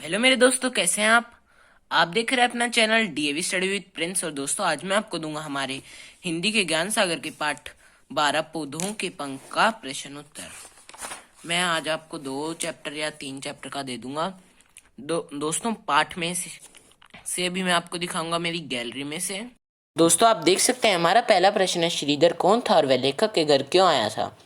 Hello मेरे दोस्तों, कैसे हैं आप देख रहे हैं अपना channel DAV study with Prince. और दोस्तों, आज मैं आपको दूंगा हमारे हिंदी के ज्ञान सागर के पाठ 12 पौधों के पंख का प्रश्न उत्तर। मैं आज आपको 2 चैप्टर या 3 चैप्टर का दे दूंगा। दोस्तों, पाठ में से अभी मैं आपको दिखाऊंगा मेरी गैलरी में से। दोस्तों, आप देख सकते हैं हमारा पहला प्रश्न है, श्रीधर कौन था और वह लेखक के घर क्यों आया था।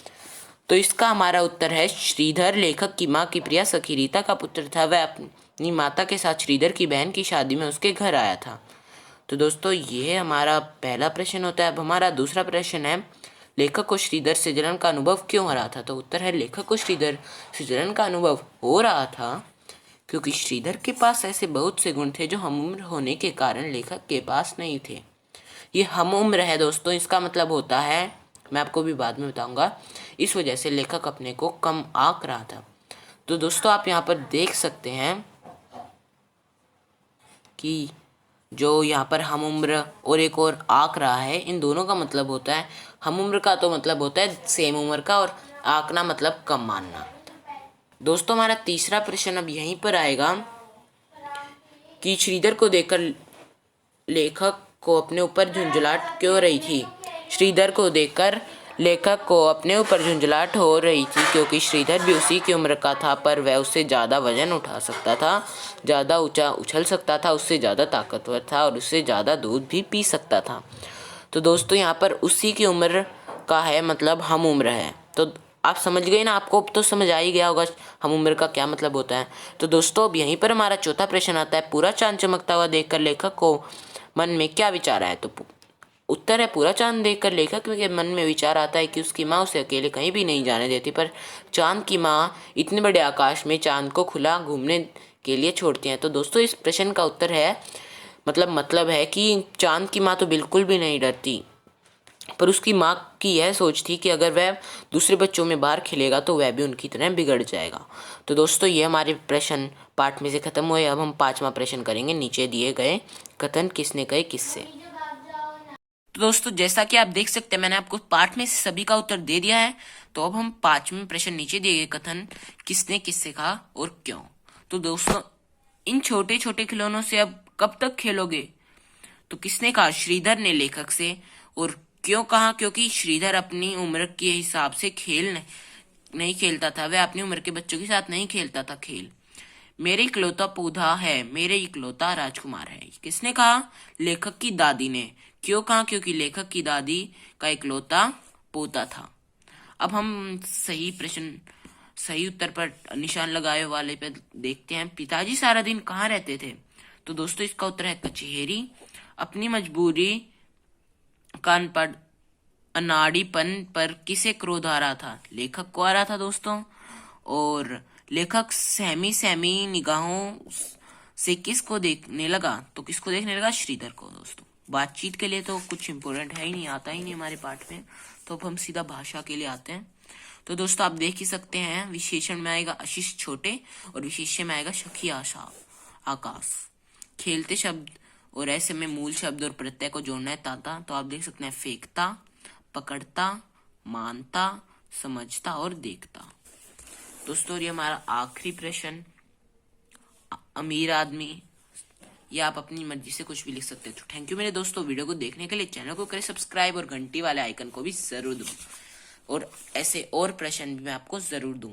तो इसका हमारा उत्तर है, श्रीधर लेखक की माँ की प्रिया सखी रीता का पुत्र था। वह अपनी माता के साथ श्रीधर की बहन की शादी में उसके घर आया था। तो दोस्तों, ये हमारा पहला प्रश्न होता है। अब हमारा दूसरा प्रश्न है, लेखक को श्रीधर से जलन का अनुभव क्यों हो रहा था। तो उत्तर है, लेखक को श्रीधर से जलन का अनुभव हो रहा था क्योंकि श्रीधर के पास ऐसे बहुत से गुण थे जो हमउम्र होने के कारण लेखक के पास नहीं थे। ये हम उम्र है दोस्तों, इसका मतलब होता है, मैं आपको भी बाद में बताऊंगा, इस वजह से लेखक अपने को कम आंक रहा था। तो दोस्तों, आप यहाँ पर देख सकते हैं कि जो यहाँ पर हम उम्र और एक और आंक रहा है, इन दोनों का मतलब होता है, हम उम्र का तो मतलब होता है सेम उम्र का, और आंकना मतलब कम मानना। दोस्तों, हमारा तीसरा प्रश्न अब यहीं पर आएगा कि श्रीधर को देखकर लेखक को अपने ऊपर झुंझलाहट क्यों रही थी। श्रीधर को देखकर लेखक को अपने ऊपर झुंझलाहट हो रही थी क्योंकि श्रीधर भी उसी की उम्र का था, पर वह उससे ज़्यादा वजन उठा सकता था, ज़्यादा ऊंचा उछल सकता था, उससे ज़्यादा ताकतवर था और उससे ज़्यादा दूध भी पी सकता था। तो दोस्तों, यहाँ पर उसी की उम्र का है, मतलब हम उम्र है। तो आप समझ गए ना, आपको अब तो समझ आ ही गया होगा हम उम्र का क्या मतलब होता है। तो दोस्तों, अब यहीं पर हमारा चौथा प्रश्न आता है, पूरा चांद चमकता हुआ देखकर लेखक को मन में क्या विचार आया। तो उत्तर है, पूरा चांद देखकर लेखक के मन में विचार आता है कि उसकी माँ उसे अकेले कहीं भी नहीं जाने देती, पर चांद की माँ इतने बड़े आकाश में चांद को खुला घूमने के लिए छोड़ती हैं। तो दोस्तों, इस प्रश्न का उत्तर है, मतलब है कि चांद की माँ तो बिल्कुल भी नहीं डरती, पर उसकी माँ की यह सोच थी कि अगर वह दूसरे बच्चों में बाहर खेलेगा तो वह भी उनकी तरह बिगड़ जाएगा। तो दोस्तों, ये हमारे प्रश्न पाठ में से खत्म हुए। अब हम 5वां प्रश्न करेंगे, नीचे दिए गए कथन किसने कहे किससे। तो दोस्तों, जैसा कि आप देख सकते हैं, मैंने आपको पाठ में से सभी का उत्तर दे दिया है। तो अब हम 5वें प्रश्न, नीचे दिए गए कथन किसने किससे कहा और क्यों। तो दोस्तों, इन छोटे छोटे खिलौनों से अब कब तक खेलोगे। तो किसने कहा, श्रीधर ने लेखक से। और क्यों कहा, क्योंकि श्रीधर अपनी उम्र के हिसाब से खेल नहीं खेलता था, वह अपनी उम्र के बच्चों के साथ नहीं खेलता था खेल। मेरे इकलौता पौधा है, मेरे इकलौता राजकुमार है, किसने कहा, लेखक की दादी ने। क्यों कहा, क्योंकि लेखक की दादी का इकलौता पोता था। अब हम सही उत्तर पर निशान लगाए वाले पे देखते हैं, पिताजी सारा दिन कहाँ रहते थे। तो दोस्तों, इसका उत्तर है कचहरी। अपनी मजबूरी कान पर अनाड़ीपन पर किसे क्रोध आ रहा था, लेखक को आ रहा था दोस्तों। और लेखक सहमी सहमी निगाहों से किसको देखने लगा, तो किसको देखने लगा, श्रीधर को। दोस्तों, बातचीत के लिए तो कुछ इंपोर्टेंट है ही नहीं, आता ही नहीं हमारे पाठ में, तो अब हम सीधा भाषा के लिए आते हैं। तो दोस्तों, आप देख ही सकते हैं, विशेषण में आएगा आशीष छोटे और विशेष्य में आएगा सखी आशा आकाश। खेलते शब्द और ऐसे में मूल शब्द और प्रत्यय को जोड़ना है ताता। तो आप देख सकते हैं, फेंकता, पकड़ता, मानता, समझता और देखता। दोस्तों, ये हमारा आखिरी प्रश्न, अमीर आदमी, या आप अपनी मर्जी से कुछ भी लिख सकते हैं। तो थैंक यू मेरे दोस्तों, वीडियो को देखने के लिए। चैनल को करें सब्सक्राइब और घंटी वाले आइकन को भी जरूर दूं, और ऐसे और प्रश्न भी मैं आपको जरूर दूंगा।